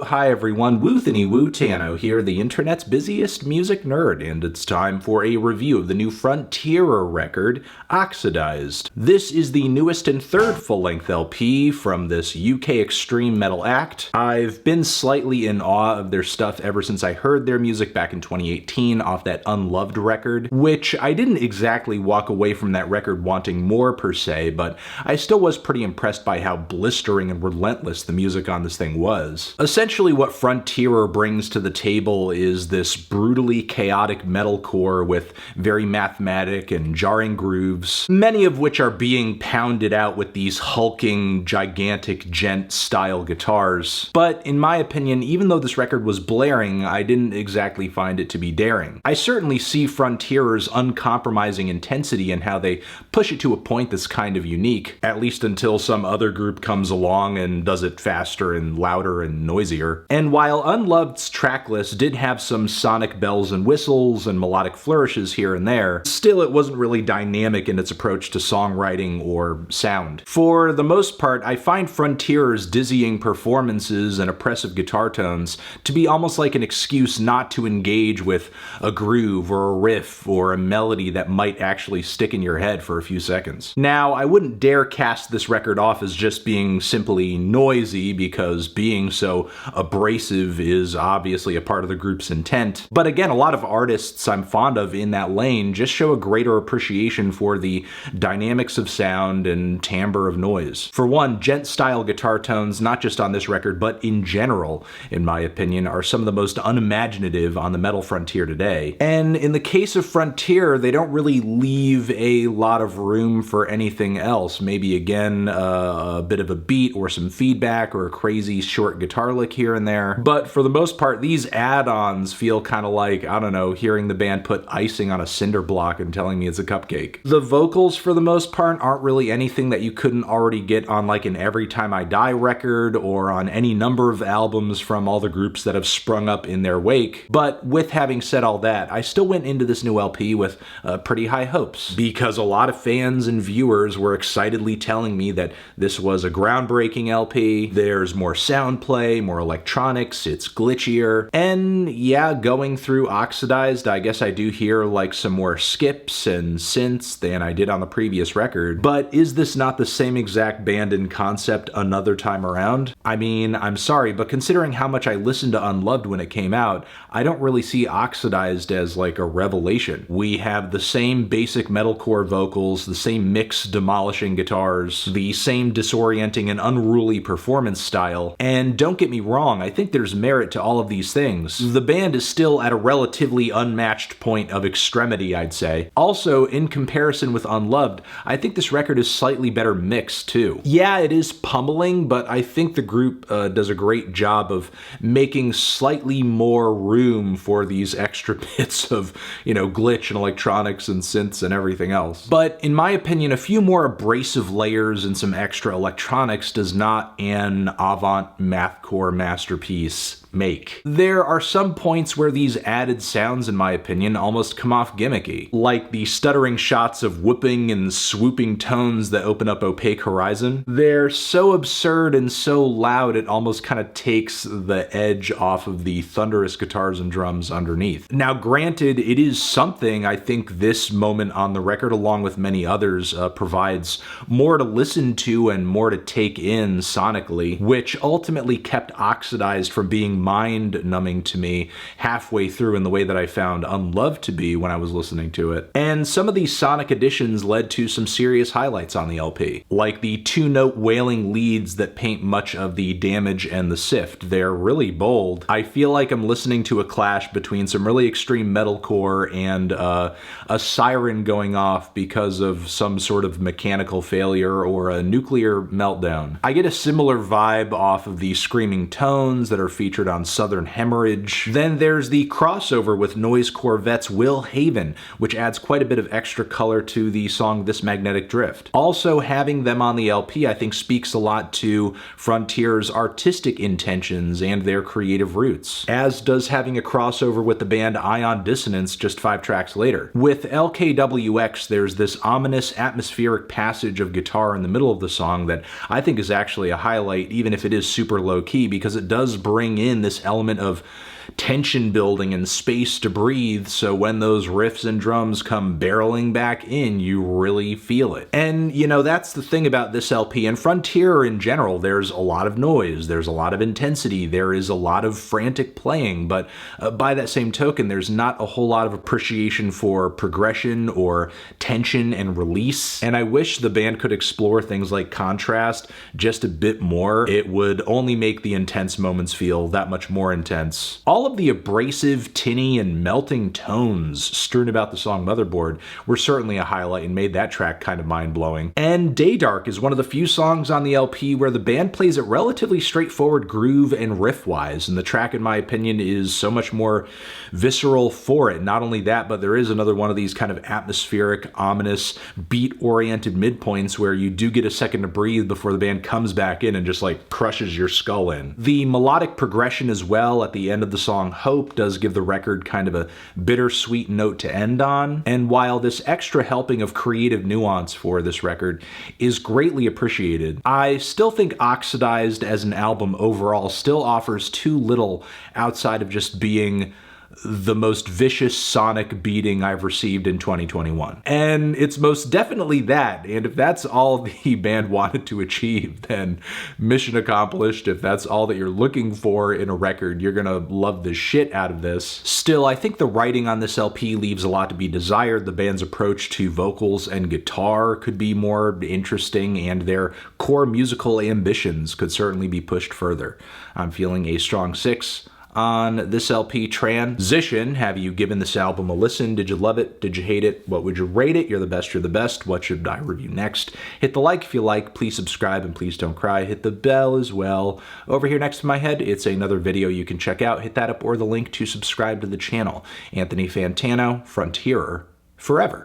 hi everyone, Woothany Wootano here, the internet's busiest music nerd, and it's time for a review of the new Frontierer record, Oxidized. This is the newest and third full-length LP from this UK extreme metal act. I've been slightly in awe of their stuff ever since I heard their music back in 2018 off that Unloved record, which I didn't exactly walk away from that record wanting more per se, but I still was pretty impressed by how blistering and relentless the music on this thing was. Essentially what Frontierer brings to the table is this brutally chaotic metalcore with very mathematic and jarring grooves, many of which are being pounded out with these hulking, gigantic DJENT style guitars. But in my opinion, even though this record was blaring, I didn't exactly find it to be daring. I certainly see Frontierer's uncompromising intensity and how they push it to a point that's kind of unique, at least until some other group comes along and does it faster and louder and noisier. And while Unloved's tracklist did have some sonic bells and whistles and melodic flourishes here and there, still it wasn't really dynamic in its approach to songwriting or sound. For the most part, I find Frontierer's dizzying performances and oppressive guitar tones to be almost like an excuse not to engage with a groove or a riff or a melody that might actually stick in your head for a few seconds. Now, I wouldn't dare cast this record off as just being simply noisy, because being so abrasive is obviously a part of the group's intent. But again, a lot of artists I'm fond of in that lane just show a greater appreciation for the dynamics of sound and timbre of noise. For one, DJENT-style guitar tones, not just on this record, but in general, in my opinion, are some of the most unimaginative on the metal frontier today. And in the case of Frontier, they don't really leave a lot of room for anything else. Maybe again, a bit of a beat or some feedback or a crazy short guitar lick here and there. But for the most part, these add-ons feel kind of like, I don't know, hearing the band put icing on a cinder block and telling me it's a cupcake. The vocals, for the most part, aren't really anything that you couldn't already get on like an Every Time I Die record or on any number of albums from all the groups that have sprung up in their wake. But with having said all that, I still went into this new LP with pretty high hopes, because a lot of fans and viewers were excitedly telling me that this was a groundbreaking LP, there's more sound play, more electronics, it's glitchier, and yeah, going through Oxidized, I guess I do hear like some more skips and synths than I did on the previous record, but is this not the same exact band and concept another time around? I mean, I'm sorry, but considering how much I listened to Unloved when it came out, I don't really see Oxidized as like a revelation. We have the same basic metalcore vocals, the same mix demolishing guitars, the same disorienting and unruly performance style, and don't get me wrong, I think there's merit to all of these things. The band is still at a relatively unmatched point of extremity, I'd say. Also, in comparison with Unloved, I think this record is slightly better mixed too. Yeah, it is pummeling, but I think the group does a great job of making slightly more room for these extra bits of, you know, glitch and electronics and synths and everything else. But in my opinion, a few more abrasive layers and some extra electronics does not an avant mathcore masterpiece make. There are some points where these added sounds, in my opinion, almost come off gimmicky, like the stuttering shots of whooping and swooping tones that open up Opaque Horizon. They're so absurd and so loud it almost kind of takes the edge off of the thunderous guitars and drums underneath. Now granted, it is something I think this moment on the record, along with many others, provides more to listen to and more to take in sonically, which ultimately kept Oxidized from being mind-numbing to me halfway through in the way that I found Unloved to be when I was listening to it. And some of these sonic additions led to some serious highlights on the LP, like the two-note wailing leads that paint much of the damage and the SIFT. They're really bold. I feel like I'm listening to a clash between some really extreme metalcore and a siren going off because of some sort of mechanical failure or a nuclear meltdown. I get a similar vibe off of the screaming tones that are featured on Southern Hemorrhage. Then there's the crossover with Noise Corvette's Will Haven, which adds quite a bit of extra color to the song This Magnetic Drift. Also, having them on the LP I think speaks a lot to Frontier's artistic intentions and their creative roots, as does having a crossover with the band Ion Dissonance just 5 tracks later. With LKWX, there's this ominous atmospheric passage of guitar in the middle of the song that I think is actually a highlight, even if it is super low-key, because it does bring in in this element of tension building and space to breathe, so when those riffs and drums come barreling back in, you really feel it. And, you know, that's the thing about this LP, and Frontier in general. There's a lot of noise, there's a lot of intensity, there is a lot of frantic playing, but by that same token, there's not a whole lot of appreciation for progression or tension and release. And I wish the band could explore things like contrast just a bit more. It would only make the intense moments feel that much more intense. All of the abrasive, tinny, and melting tones strewn about the song Motherboard were certainly a highlight and made that track kind of mind-blowing. And Day Dark is one of the few songs on the LP where the band plays it relatively straightforward groove and riff-wise, and the track, in my opinion, is so much more visceral for it. Not only that, but there is another one of these kind of atmospheric, ominous, beat-oriented midpoints where you do get a second to breathe before the band comes back in and just like crushes your skull in. The melodic progression as well at the end of the song Hope does give the record kind of a bittersweet note to end on, and while this extra helping of creative nuance for this record is greatly appreciated, I still think Oxidized as an album overall still offers too little outside of just being the most vicious sonic beating I've received in 2021. And it's most definitely that, and if that's all the band wanted to achieve, then mission accomplished. If that's all that you're looking for in a record, you're gonna love the shit out of this. Still, I think the writing on this LP leaves a lot to be desired. The band's approach to vocals and guitar could be more interesting, and their core musical ambitions could certainly be pushed further. I'm feeling a strong 6 on this LP. Transition, have you given this album a listen? Did you love it? Did you hate it? What would you rate it? You're the best, you're the best. What should I review next? Hit the like if you like, please subscribe, and please don't cry. Hit the bell as well. Over here next to my head, it's another video you can check out. Hit that up or the link to subscribe to the channel. Anthony Fantano, Frontierer, forever.